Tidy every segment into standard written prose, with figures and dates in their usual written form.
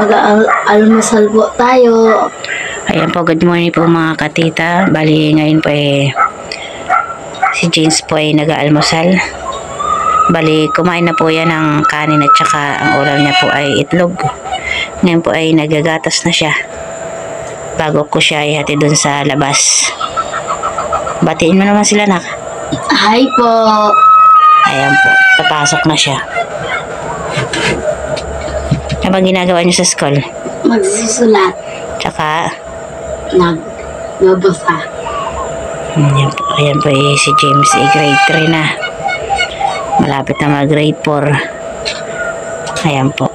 Mag-almusal po tayo. Ayan po, good morning po mga katita. Bali ngayon po si James po ay nag-aalmusal. Bali kumain na po yan ng kanin at saka ang ulam niya po ay itlog. Ngayon po ay nagagatas na siya bago ko siya ihati dun sa labas. Batiin mo naman sila, nak. Hi po. Ayan po, papasok na siya. Ano bang ginagawa niyo sa school? Magsusulat. Tsaka Nagbabasa. Ayan po si James, grade 3 na. Malapit na mag-grade 4. Ayan po.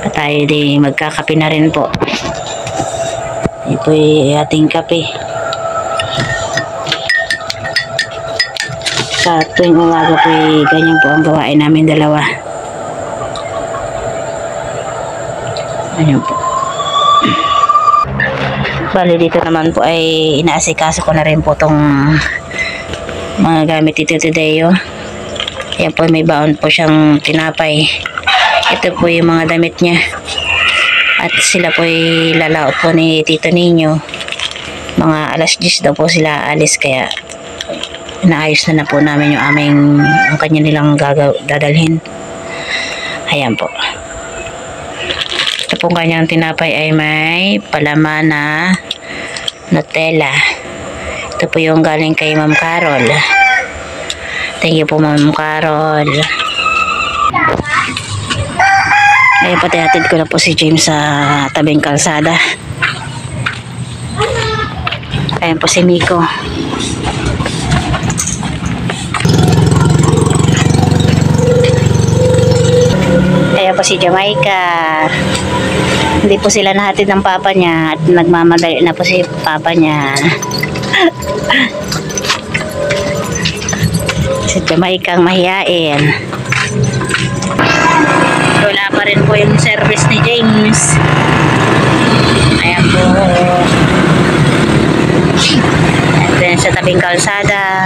At tayo din magkakape na rin po. Ito ating kape. Sa tuwing umaga po ganyan po ang gawain namin dalawa. Ayan po. Bali dito naman po ay inaasikaso ko na rin po tong mga gamit dito today. Ayan po, may baon po siyang tinapay. Ito po yung mga damit niya. At sila po ay lalaot po ni Tito Ninyo. Mga alas 10 daw po sila alis, kaya naayos na po namin yung ang kanya nilang dadalhin. Ayan po. Ito pong kanyang tinapay ay may palaman na Nutella. Ito po yung galing kay Ma'am Carol. Thank you po, Ma'am Carol. Ayan po, tihatid ko na po si James sa tabing kalsada. Ayan po si Miko. Ayan po si Jamaica. Hindi po sila nahatid ng papa niya at nagmamadali na po si papa niya. Si Jamaica ang mahiyain. Wala pa rin po yung service ni James. Ayan po. And then sa tabing kalsada.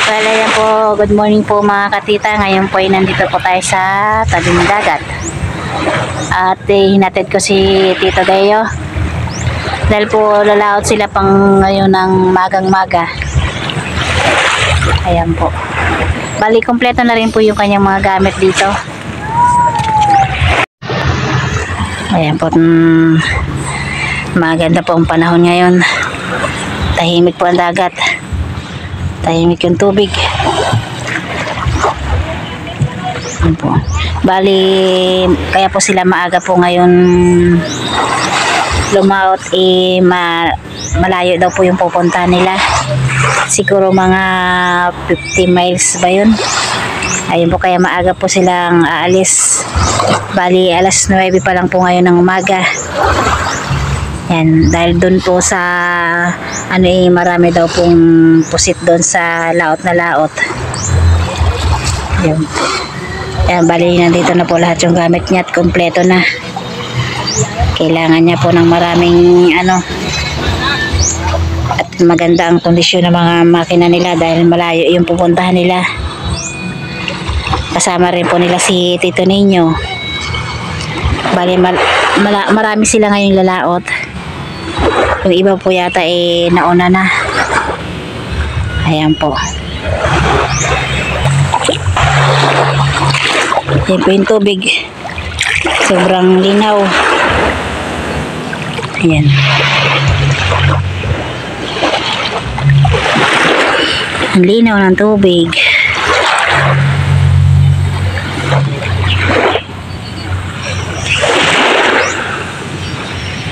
Well, ayan po, good morning po mga katita. Ngayon po ay nandito po tayo sa tabing dagat. At hinatid ko si Tito Deo. Dahil po lalaot sila pang ngayon ng magang-maga. Ayan po. Bali, kompleto na rin po yung kanyang mga gamit dito. Ayan po. Maganda po ang panahon ngayon. Tahimik po ang dagat. Tahimik yung tubig. Ayan po. Bali, kaya po sila maaga po ngayon lumaot. Malayo daw po yung pupunta nila. Siguro mga 50 miles ba yun. Ayun po, kaya maaga po silang aalis. Bali, alas 9 pa lang po ngayon ng umaga. Yan, dahil doon po sa marami daw pong pusit doon sa laot na laot. Yan. Yan, bali nandito na po lahat yung gamit niya at kompleto na. Kailangan niya po ng maraming at maganda ang kondisyon ng mga makina nila dahil malayo yung pupuntahan nila. Kasama rin po nila si Tito Ninyo. Bali marami sila ngayong lalaot. Yung iba po yata nauna na. Ayan po. Ayan po yung tubig. Sobrang linaw. Ayan. Ang linaw ng tubig.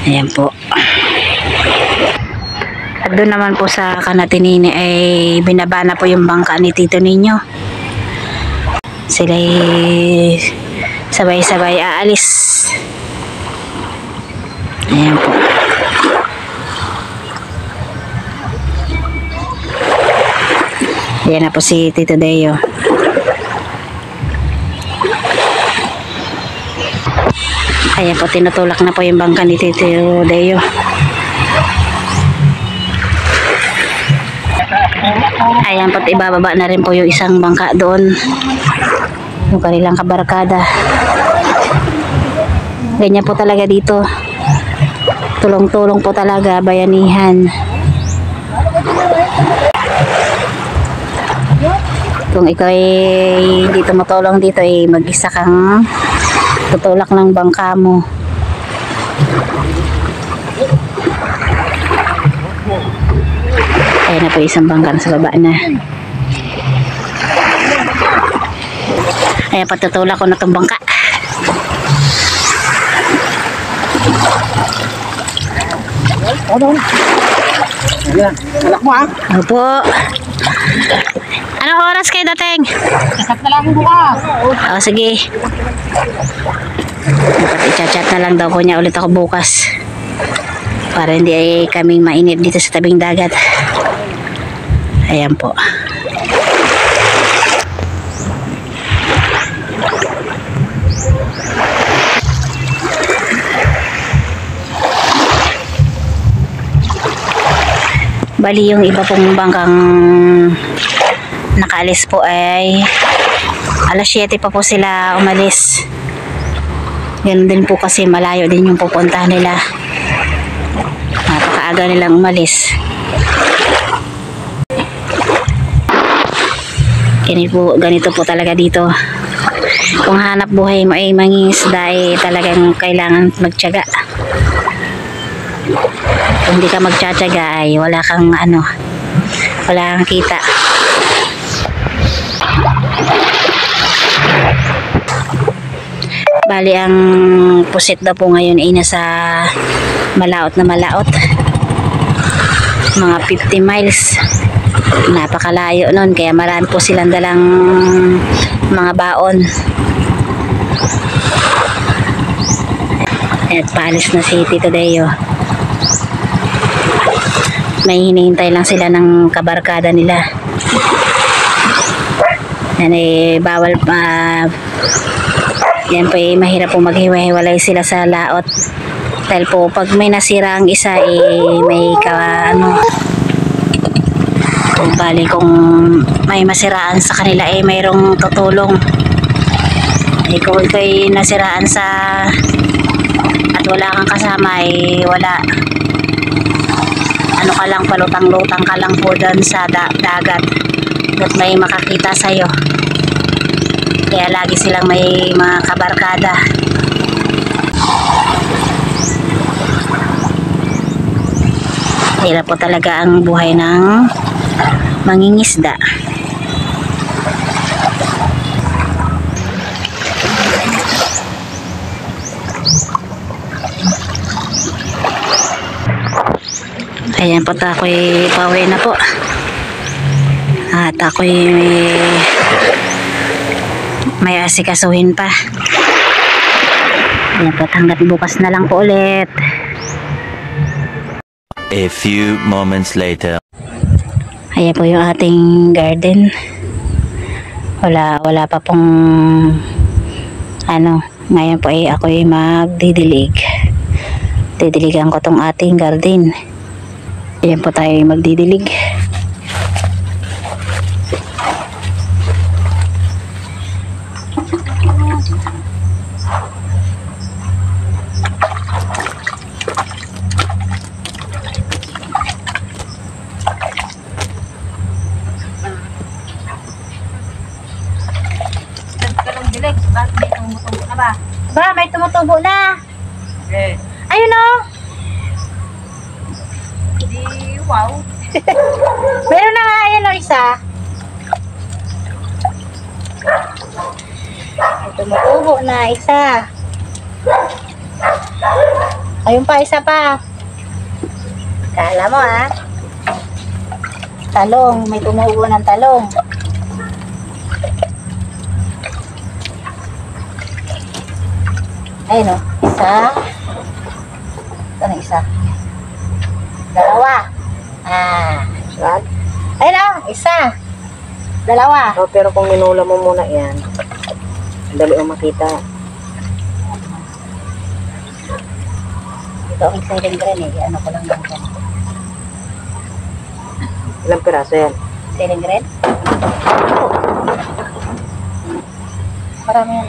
Ayan po. At doon naman po sa Kanatinini ay binaba na po yung bangka ni Tito Ninyo. Sila sabay-sabay aalis. Ayan po. Ayan na po si Tito Deo. Ayan po, tinutulak na po yung bangka ni Tito Deo. Ayan, pati ibababa na rin po yung isang bangka doon. Yung kanilang kabarkada. Ganyan po talaga dito. Tulong-tulong po talaga, bayanihan. Kung ikaw ay hindi tumutulong dito, ay mag-isa kang tutulak ng bangka mo. Ayan na po isang bangka sa baba na. Ayan, patutulak ko na itong bangka. Anak mo ah. Opo. Anong oras kayo dating? Kasap na lang bukas. O, sige. Dapat i-chat na lang daw po niya ulit ako bukas. Para hindi ay kaming mainit dito sa tabing dagat. Ayan po. Bali yung iba pong bangkang nakaalis po ay alas 7 pa po sila umalis. Ganun din po kasi malayo din yung pupuntahan nila. Napakaaga nilang umalis. Ganito po talaga dito. Kung hanap buhay mo ay mangingisda ay talagang kailangan magtiyaga. Kung hindi ka magtsatsaga ay wala kang kita. Bali ang pusit daw po ngayon ay nasa malaot na malaot. Mga 50 miles. Napakalayo nun, kaya marami po silang dalang mga baon. At paalis na si Tito Deo. May hinihintay lang sila ng kabarkada nila. Yan ay bawal pa. Yan po ay mahirap po maghiwa-hiwalay sila sa laot. Dahil po pag may nasira ang isa may bali kung may masiraan sa kanila mayroong tutulong. Kung ikaw'y nasiraan at wala kang kasama wala. Ka lang, palutang-lutang ka lang po doon sa dagat at may makakita sa'yo. Kaya lagi silang may mga kabarkada. Hirap po talaga ang buhay ng mangingisda. Ayan po, ako'y pauwi na po. At ako'y may asikasuhin pa. Ayan po, hanggat bukas na lang po ulit. A few moments later. Ayan po yung ating garden. Wala pa pong ngayon po ako'y magdidilig. Didiligan ko tong ating garden. Ayan po tayo magdidilig. May tumutubo na. Eh. Ayun o. Wow. Meron na nga, ayan o, isa. May tumutubo na, isa. Ayun pa, isa pa. Kala mo talong, may tumubo ng talong. Ayun o, isa. Ito na isa. Dalawa. Right? Ayun o, isa. Dalawa. Oh, pero kung minula mo muna yan, dali mo makita. Ito ang isa rin ano ko lang ganito. Ilang piraso yan? Ceiling red? Marami yan.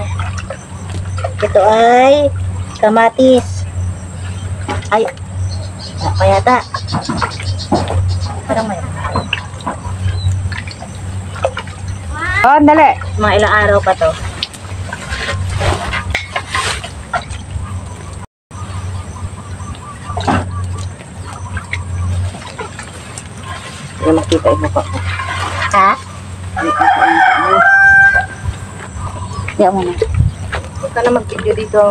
Ito ay kamatis. Ay, pa yata. Parang may. Oh, dali. Mga ilang araw pa to. Hindi makita yung mukha ko. Ha? Hindi makita yung mukha mo. Diyan mo na. Huwag ka na mag-video dito.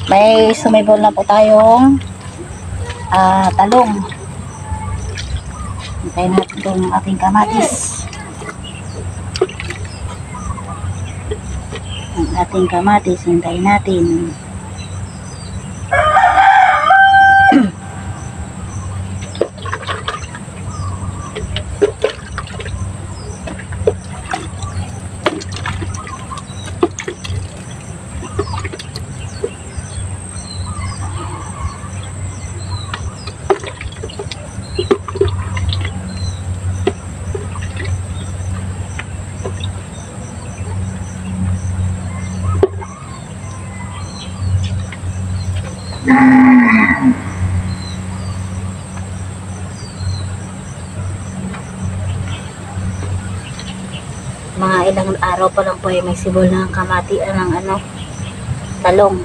May sumibol na po tayong talong. Hintayin natin itong ating kamatis. Ang ating kamatis, hintayin natin. Mga ilang araw pa lang po ay may sibol ng kamati ng talong.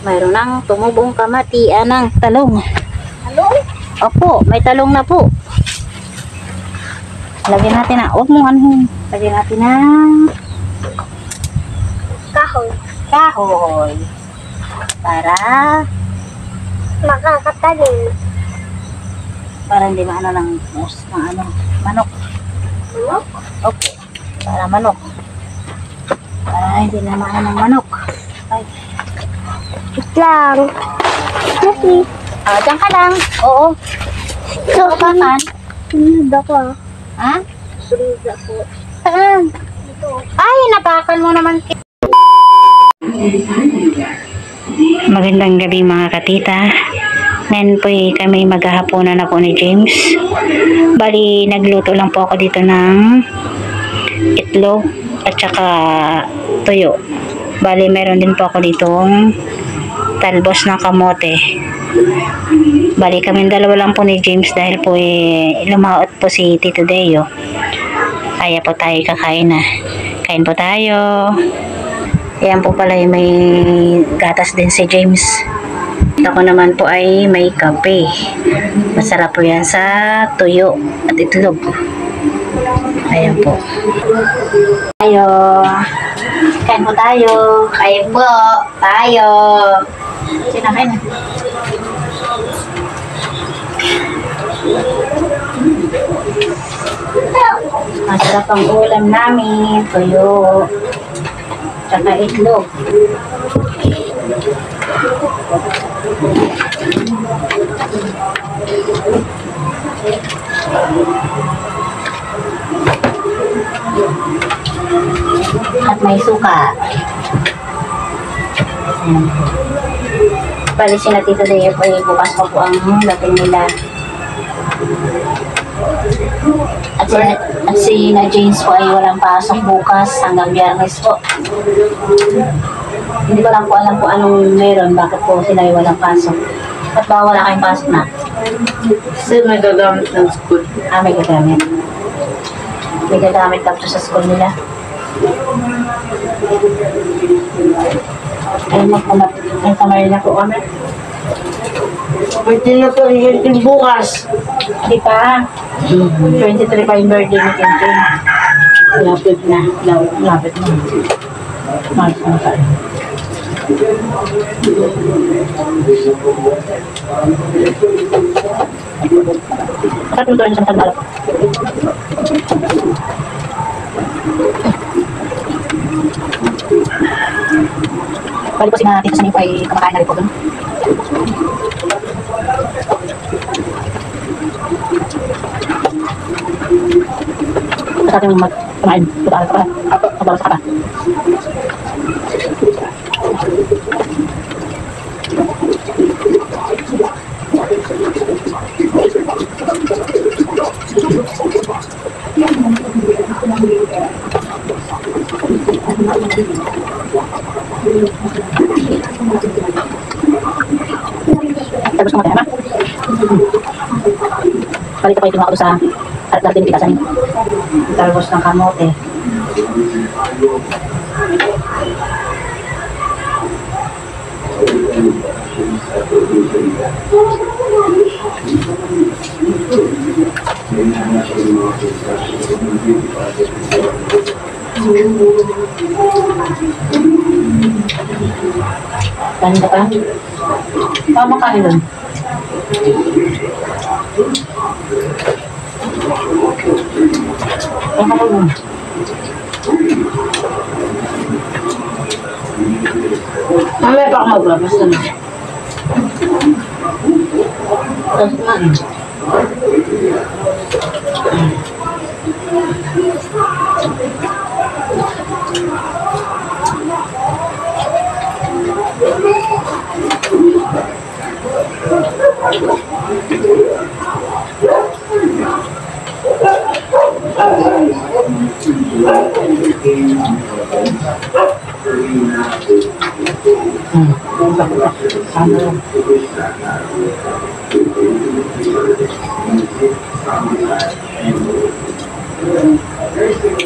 Mayroon ng tumubong kamati ng talong. Talong? Opo, may talong na po. Lagyan natin na, huwag mong anhon. Lagyan natin na kahoy. Kahoy. Para makakatanim. Para hindi maano ng manok. Manok? Opo. Para manok. Para hindi na maano ng manok. Ay. Lang. Kasi, Diyan ka lang. Oo. Ito ka man. sunod ako. Ha? Sunod ako. Saan? Ito. Ay, napakan mo naman. Magandang gabi mga katita. Ngayon po kami maghahaponan na po ni James. Bali, nagluto lang po ako dito ng itlog at saka tuyo. Bali, meron din po ako ditong talbos ng kamote. Bali, kami dalawa lang po ni James dahil po lumaot po si Tito Deo. Kaya po tayo kakain na. Kain po tayo. Ayan po pala may gatas din si James. Ako naman po ay may kape. Masarap po yan sa tuyo at itlog. Ayan po. Tayo. Kain po tayo. Kain po. Tayo. Sinakain na. Masarap ang ulam namin. Tuyo. Tsaka itlog. At may suka. Bali sila Tito Deo po bukas pa po ang dating nila. At si na James po ay walang pasok bukas hanggang Biyernes po. Hindi ko lang po alam po anong meron, bakit po sila ay walang pasok. At ba wala kayong pasok na? Kasi may gagamit ng school. May gagamit. May gagamit lang po sa school nila. Ayun na po na. Ay, kamay na po kami. Pwede na po yung bukas. Di pa. 23 pa yung birthday ni Tintin. Lapit na. Lapit na. March na tayo. Bakit mo doon sa matagbalap? Bali po si Tita Sanip ay kumakain na rin po doon. Sa ating kumain, tutaan ka pa. Mabalas ka pa. Tapos kumain na. Balik ako ito sa at dati ni Tita Sanip. Talbos ng kamote. Kanin ka pa? Tama kanin doon. Tama ka doon. Mamaya pa ako maglabas na. Tapos kumain.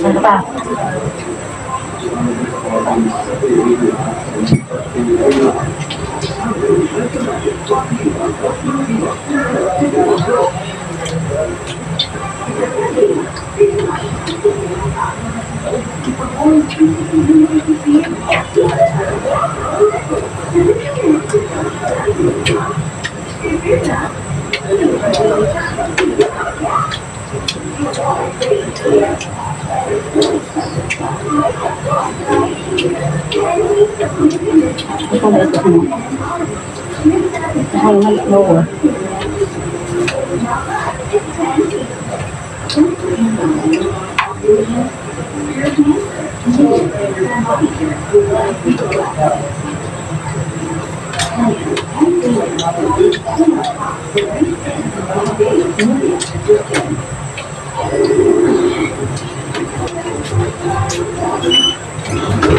Ano pa?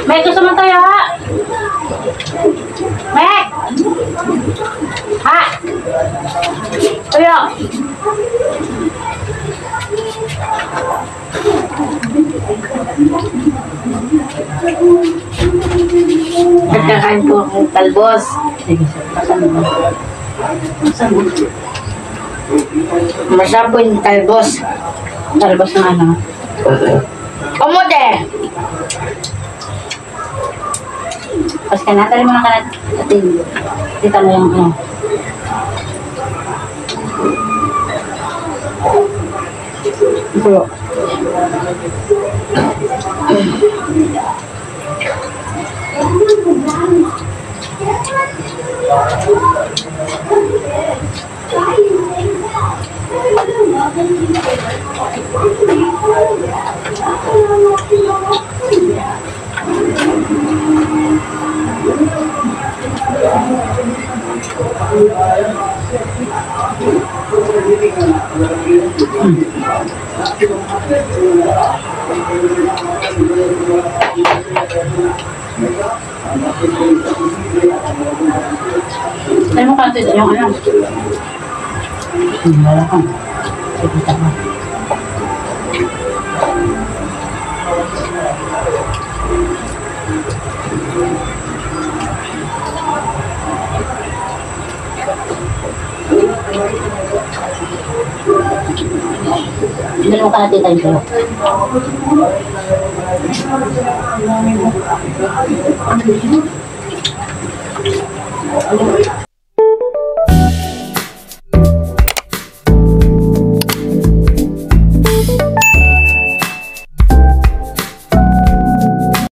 May gusto mo tayo, ha? Mek! Ha? Tayo! Nagkakain po ang talbos. Masarap po yung talbos. Talbos ng ano? Kamote! Pas ka na, tali mo na ka natin. Tita mo yung ano. Ito. Ay mo kasi yung ano. Wala ka. Sige ka. Dalawa ka natin tayo.